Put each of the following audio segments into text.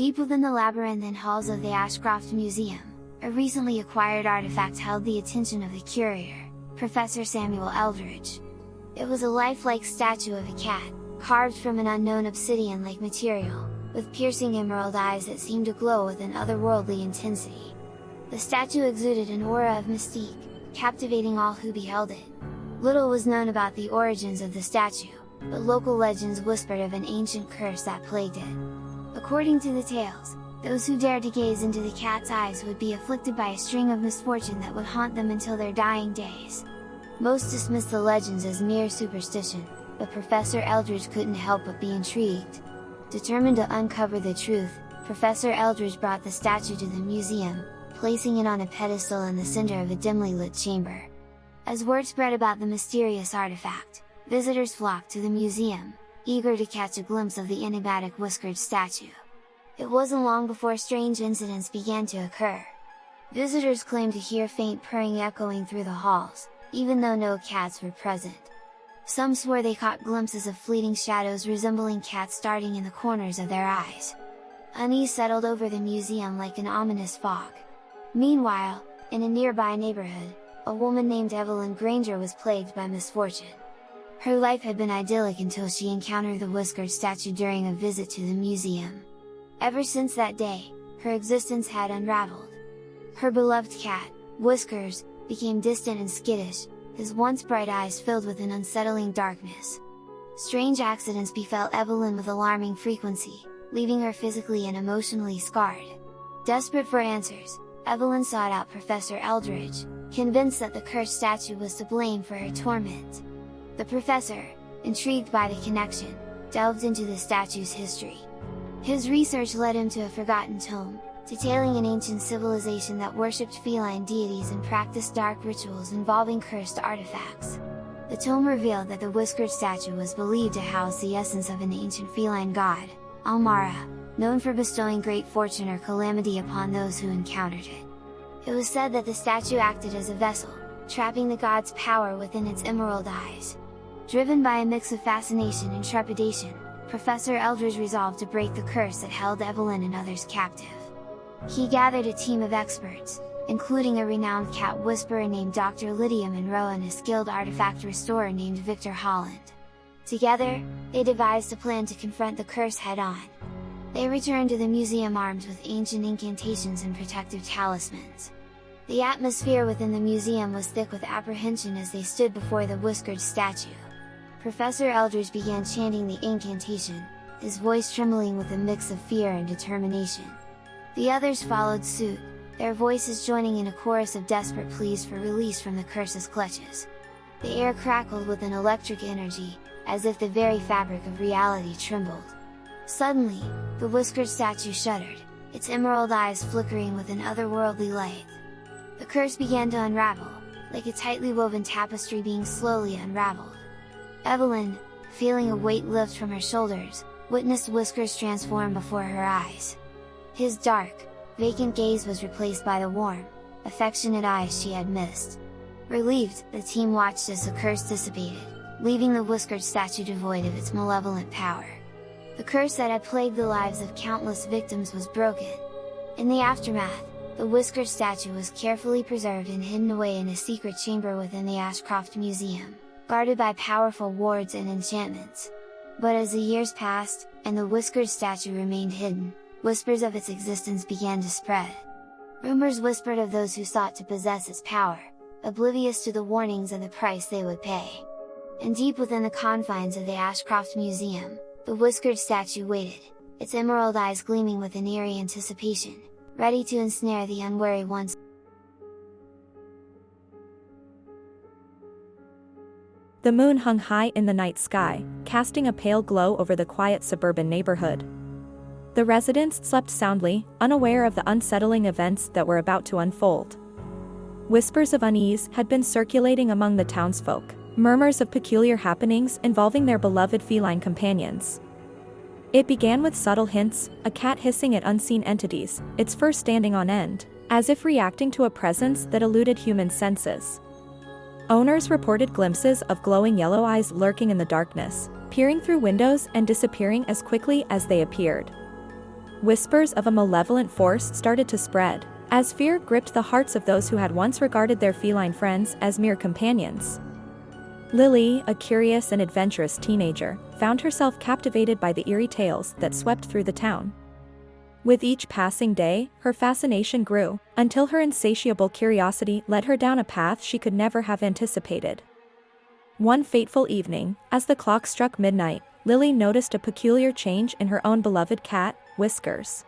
Deep within the labyrinthine halls of the Ashcroft Museum, a recently acquired artifact held the attention of the curator, Professor Samuel Eldridge. It was a lifelike statue of a cat, carved from an unknown obsidian-like material, with piercing emerald eyes that seemed to glow with an otherworldly intensity. The statue exuded an aura of mystique, captivating all who beheld it. Little was known about the origins of the statue, but local legends whispered of an ancient curse that plagued it. According to the tales, those who dared to gaze into the cat's eyes would be afflicted by a string of misfortune that would haunt them until their dying days. Most dismissed the legends as mere superstition, but Professor Eldridge couldn't help but be intrigued. Determined to uncover the truth, Professor Eldridge brought the statue to the museum, placing it on a pedestal in the center of a dimly lit chamber. As word spread about the mysterious artifact, visitors flocked to the museum, eager to catch a glimpse of the enigmatic whiskered statue. It wasn't long before strange incidents began to occur. Visitors claimed to hear faint purring echoing through the halls, even though no cats were present. Some swore they caught glimpses of fleeting shadows resembling cats darting in the corners of their eyes. Unease settled over the museum like an ominous fog. Meanwhile, in a nearby neighborhood, a woman named Evelyn Granger was plagued by misfortune. Her life had been idyllic until she encountered the whiskered statue during a visit to the museum. Ever since that day, her existence had unraveled. Her beloved cat, Whiskers, became distant and skittish, his once bright eyes filled with an unsettling darkness. Strange accidents befell Evelyn with alarming frequency, leaving her physically and emotionally scarred. Desperate for answers, Evelyn sought out Professor Eldridge, convinced that the cursed statue was to blame for her torment. The professor, intrigued by the connection, delved into the statue's history. His research led him to a forgotten tome, detailing an ancient civilization that worshipped feline deities and practiced dark rituals involving cursed artifacts. The tome revealed that the whiskered statue was believed to house the essence of an ancient feline god, Almara, known for bestowing great fortune or calamity upon those who encountered it. It was said that the statue acted as a vessel, trapping the god's power within its emerald eyes. Driven by a mix of fascination and trepidation, Professor Eldridge resolved to break the curse that held Evelyn and others captive. He gathered a team of experts, including a renowned cat whisperer named Dr. Lydia Monroe and a skilled artifact restorer named Victor Holland. Together, they devised a plan to confront the curse head-on. They returned to the museum armed with ancient incantations and protective talismans. The atmosphere within the museum was thick with apprehension as they stood before the whiskered statue. Professor Eldridge began chanting the incantation, his voice trembling with a mix of fear and determination. The others followed suit, their voices joining in a chorus of desperate pleas for release from the curse's clutches. The air crackled with an electric energy, as if the very fabric of reality trembled. Suddenly, the whiskered statue shuddered, its emerald eyes flickering with an otherworldly light. The curse began to unravel, like a tightly woven tapestry being slowly unraveled. Evelyn, feeling a weight lift from her shoulders, witnessed Whiskers transform before her eyes. His dark, vacant gaze was replaced by the warm, affectionate eyes she had missed. Relieved, the team watched as the curse dissipated, leaving the whiskered statue devoid of its malevolent power. The curse that had plagued the lives of countless victims was broken. In the aftermath, the whiskered statue was carefully preserved and hidden away in a secret chamber within the Ashcroft Museum, guarded by powerful wards and enchantments. But as the years passed, and the whiskered statue remained hidden, whispers of its existence began to spread. Rumors whispered of those who sought to possess its power, oblivious to the warnings and the price they would pay. And deep within the confines of the Ashcroft Museum, the whiskered statue waited, its emerald eyes gleaming with an eerie anticipation, ready to ensnare the unwary ones. The moon hung high in the night sky, casting a pale glow over the quiet suburban neighborhood. The residents slept soundly, unaware of the unsettling events that were about to unfold. Whispers of unease had been circulating among the townsfolk, murmurs of peculiar happenings involving their beloved feline companions. It began with subtle hints, a cat hissing at unseen entities, its fur standing on end, as if reacting to a presence that eluded human senses. Owners reported glimpses of glowing yellow eyes lurking in the darkness, peering through windows and disappearing as quickly as they appeared. Whispers of a malevolent force started to spread, as fear gripped the hearts of those who had once regarded their feline friends as mere companions. Lily, a curious and adventurous teenager, found herself captivated by the eerie tales that swept through the town. With each passing day, her fascination grew, until her insatiable curiosity led her down a path she could never have anticipated. One fateful evening, as the clock struck midnight, Lily noticed a peculiar change in her own beloved cat, Whiskers.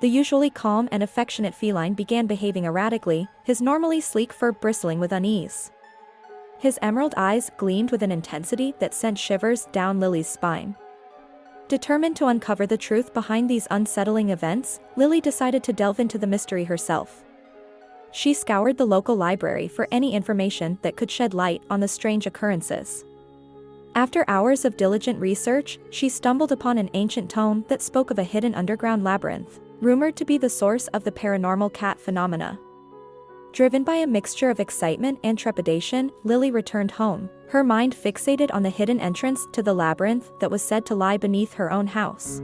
The usually calm and affectionate feline began behaving erratically, his normally sleek fur bristling with unease. His emerald eyes gleamed with an intensity that sent shivers down Lily's spine. Determined to uncover the truth behind these unsettling events, Lily decided to delve into the mystery herself. She scoured the local library for any information that could shed light on the strange occurrences. After hours of diligent research, she stumbled upon an ancient tome that spoke of a hidden underground labyrinth, rumored to be the source of the paranormal cat phenomena. Driven by a mixture of excitement and trepidation, Lily returned home, her mind fixated on the hidden entrance to the labyrinth that was said to lie beneath her own house.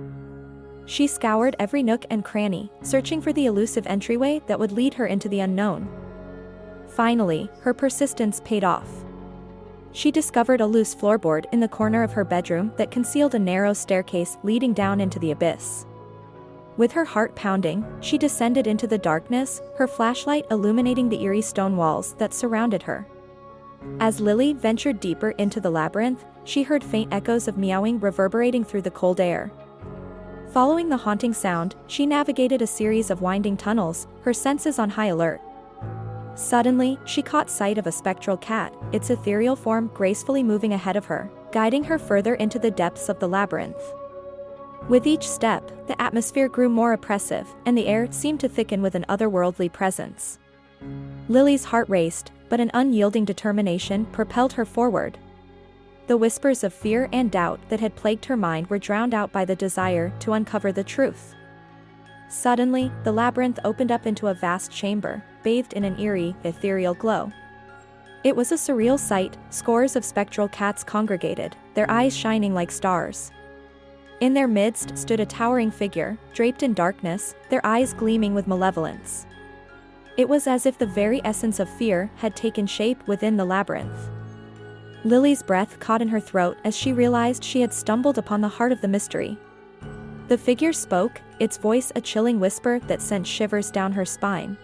She scoured every nook and cranny, searching for the elusive entryway that would lead her into the unknown. Finally, her persistence paid off. She discovered a loose floorboard in the corner of her bedroom that concealed a narrow staircase leading down into the abyss. With her heart pounding, she descended into the darkness, her flashlight illuminating the eerie stone walls that surrounded her. As Lily ventured deeper into the labyrinth, she heard faint echoes of meowing reverberating through the cold air. Following the haunting sound, she navigated a series of winding tunnels, her senses on high alert. Suddenly, she caught sight of a spectral cat, its ethereal form gracefully moving ahead of her, guiding her further into the depths of the labyrinth. With each step, the atmosphere grew more oppressive, and the air seemed to thicken with an otherworldly presence. Lily's heart raced, but an unyielding determination propelled her forward. The whispers of fear and doubt that had plagued her mind were drowned out by the desire to uncover the truth. Suddenly, the labyrinth opened up into a vast chamber, bathed in an eerie, ethereal glow. It was a surreal sight. Scores of spectral cats congregated, their eyes shining like stars. In their midst stood a towering figure, draped in darkness, their eyes gleaming with malevolence. It was as if the very essence of fear had taken shape within the labyrinth. Lily's breath caught in her throat as she realized she had stumbled upon the heart of the mystery. The figure spoke, its voice a chilling whisper that sent shivers down her spine.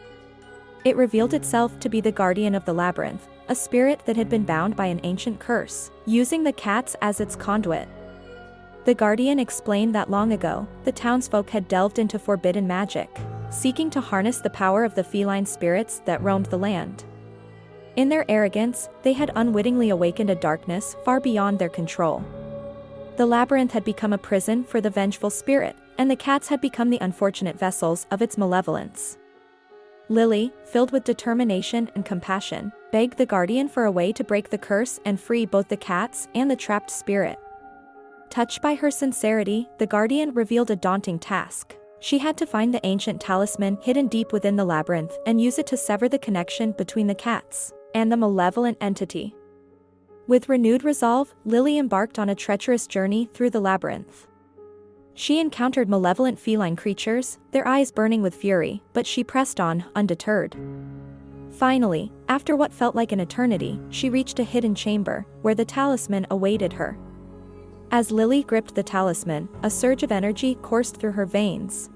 It revealed itself to be the guardian of the labyrinth, a spirit that had been bound by an ancient curse, using the cats as its conduit. The guardian explained that long ago, the townsfolk had delved into forbidden magic, seeking to harness the power of the feline spirits that roamed the land. In their arrogance, they had unwittingly awakened a darkness far beyond their control. The labyrinth had become a prison for the vengeful spirit, and the cats had become the unfortunate vessels of its malevolence. Lily, filled with determination and compassion, begged the guardian for a way to break the curse and free both the cats and the trapped spirit. Touched by her sincerity, the guardian revealed a daunting task. She had to find the ancient talisman hidden deep within the labyrinth and use it to sever the connection between the cats and the malevolent entity. With renewed resolve, Lily embarked on a treacherous journey through the labyrinth. She encountered malevolent feline creatures, their eyes burning with fury, but she pressed on, undeterred. Finally, after what felt like an eternity, she reached a hidden chamber, where the talisman awaited her. As Lily gripped the talisman, a surge of energy coursed through her veins.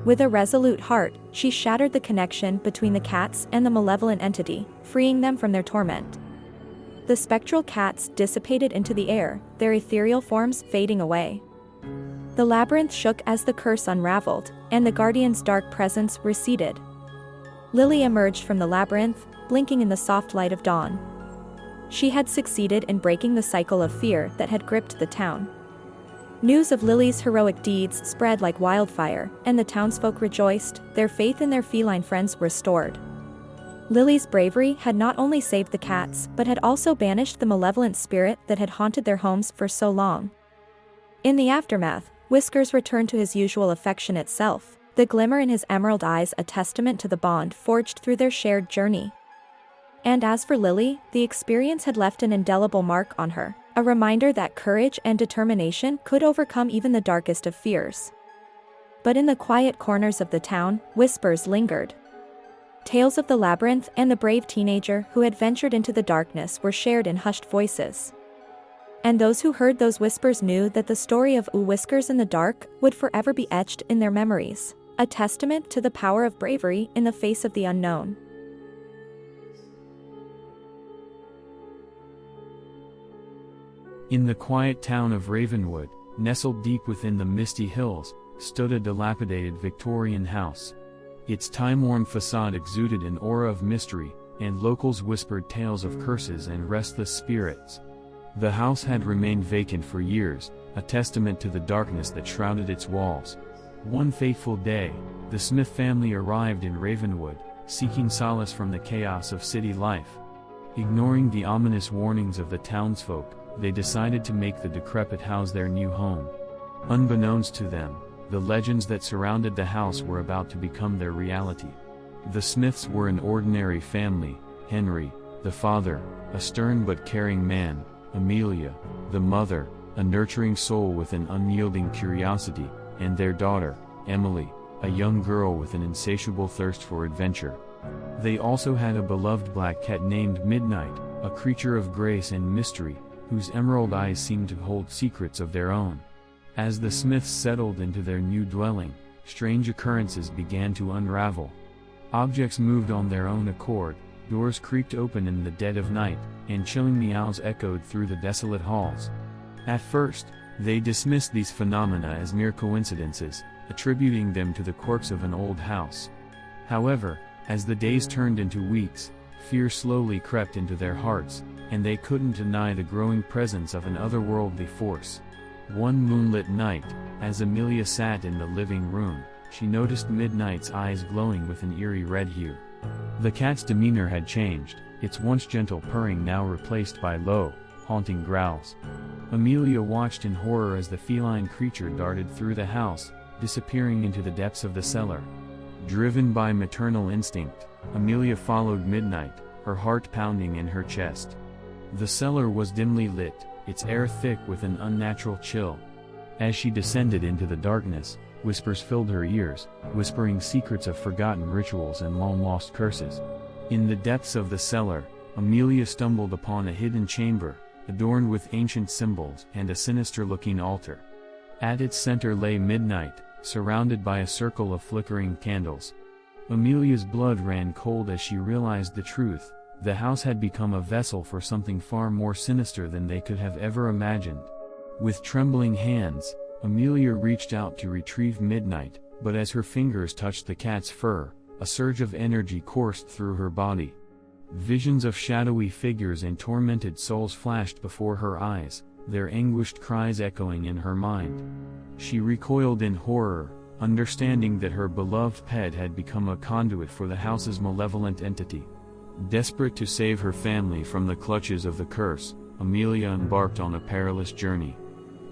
With a resolute heart, she shattered the connection between the cats and the malevolent entity, freeing them from their torment. The spectral cats dissipated into the air, their ethereal forms fading away. The labyrinth shook as the curse unraveled, and the guardian's dark presence receded. Lily emerged from the labyrinth, blinking in the soft light of dawn. She had succeeded in breaking the cycle of fear that had gripped the town. News of Lily's heroic deeds spread like wildfire, and the townsfolk rejoiced, their faith in their feline friends restored. Lily's bravery had not only saved the cats, but had also banished the malevolent spirit that had haunted their homes for so long. In the aftermath, Whiskers returned to his usual affectionate self, the glimmer in his emerald eyes a testament to the bond forged through their shared journey. And as for Lily, the experience had left an indelible mark on her, a reminder that courage and determination could overcome even the darkest of fears. But in the quiet corners of the town, whispers lingered. Tales of the labyrinth and the brave teenager who had ventured into the darkness were shared in hushed voices. And those who heard those whispers knew that the story of Whiskers in the dark would forever be etched in their memories, a testament to the power of bravery in the face of the unknown. In the quiet town of Ravenwood, nestled deep within the misty hills, stood a dilapidated Victorian house. Its time-worn facade exuded an aura of mystery, and locals whispered tales of curses and restless spirits. The house had remained vacant for years, a testament to the darkness that shrouded its walls. One fateful day, the Smith family arrived in Ravenwood, seeking solace from the chaos of city life. Ignoring the ominous warnings of the townsfolk, they decided to make the decrepit house their new home. Unbeknownst to them, the legends that surrounded the house were about to become their reality. The Smiths were an ordinary family: Henry, the father, a stern but caring man; Amelia, the mother, a nurturing soul with an unyielding curiosity; and their daughter, Emily, a young girl with an insatiable thirst for adventure. They also had a beloved black cat named Midnight, a creature of grace and mystery, whose emerald eyes seemed to hold secrets of their own. As the Smiths settled into their new dwelling, strange occurrences began to unravel. Objects moved on their own accord, doors creaked open in the dead of night, and chilling meows echoed through the desolate halls. At first, they dismissed these phenomena as mere coincidences, attributing them to the quirks of an old house. However, as the days turned into weeks, fear slowly crept into their hearts, and they couldn't deny the growing presence of an otherworldly force. One moonlit night, as Amelia sat in the living room, she noticed Midnight's eyes glowing with an eerie red hue. The cat's demeanor had changed, its once gentle purring now replaced by low, haunting growls. Amelia watched in horror as the feline creature darted through the house, disappearing into the depths of the cellar. Driven by maternal instinct, Amelia followed Midnight, her heart pounding in her chest. The cellar was dimly lit, its air thick with an unnatural chill. As she descended into the darkness, whispers filled her ears, whispering secrets of forgotten rituals and long-lost curses. In the depths of the cellar, Amelia stumbled upon a hidden chamber, adorned with ancient symbols and a sinister-looking altar. At its center lay Midnight, surrounded by a circle of flickering candles. Amelia's blood ran cold as she realized the truth: the house had become a vessel for something far more sinister than they could have ever imagined. With trembling hands, Amelia reached out to retrieve Midnight, but as her fingers touched the cat's fur, a surge of energy coursed through her body. Visions of shadowy figures and tormented souls flashed before her eyes, their anguished cries echoing in her mind. She recoiled in horror, understanding that her beloved pet had become a conduit for the house's malevolent entity. Desperate to save her family from the clutches of the curse, Amelia embarked on a perilous journey.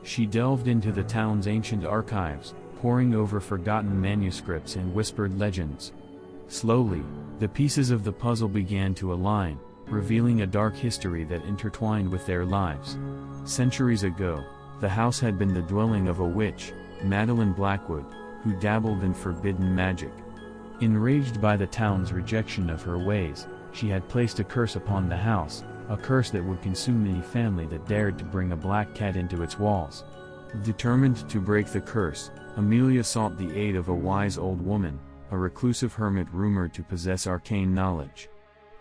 She delved into the town's ancient archives, poring over forgotten manuscripts and whispered legends. Slowly, the pieces of the puzzle began to align, revealing a dark history that intertwined with their lives. Centuries ago, the house had been the dwelling of a witch, Madeline Blackwood, who dabbled in forbidden magic. Enraged by the town's rejection of her ways, she had placed a curse upon the house, a curse that would consume any family that dared to bring a black cat into its walls. Determined to break the curse, Amelia sought the aid of a wise old woman, a reclusive hermit rumored to possess arcane knowledge.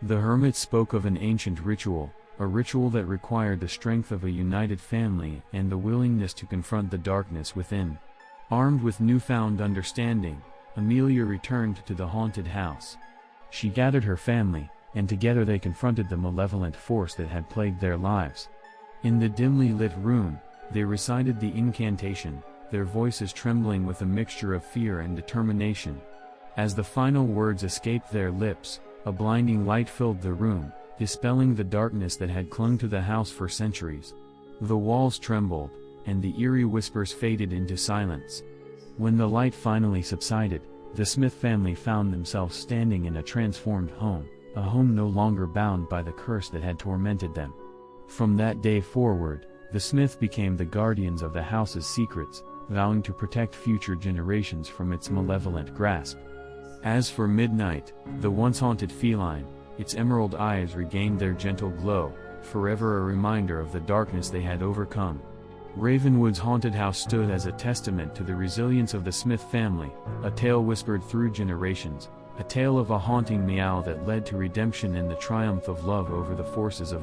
The hermit spoke of an ancient ritual, a ritual that required the strength of a united family and the willingness to confront the darkness within. Armed with newfound understanding, Amelia returned to the haunted house. She gathered her family, and together they confronted the malevolent force that had plagued their lives. In the dimly lit room, they recited the incantation, their voices trembling with a mixture of fear and determination. As the final words escaped their lips, a blinding light filled the room, dispelling the darkness that had clung to the house for centuries. The walls trembled, and the eerie whispers faded into silence. When the light finally subsided, the Smith family found themselves standing in a transformed home, a home no longer bound by the curse that had tormented them. From that day forward, the Smiths became the guardians of the house's secrets, vowing to protect future generations from its malevolent grasp. As for Midnight, the once haunted feline, its emerald eyes regained their gentle glow, forever a reminder of the darkness they had overcome. Ravenwood's haunted house stood as a testament to the resilience of the Smith family, a tale whispered through generations, a tale of a haunting meow that led to redemption and the triumph of love over the forces of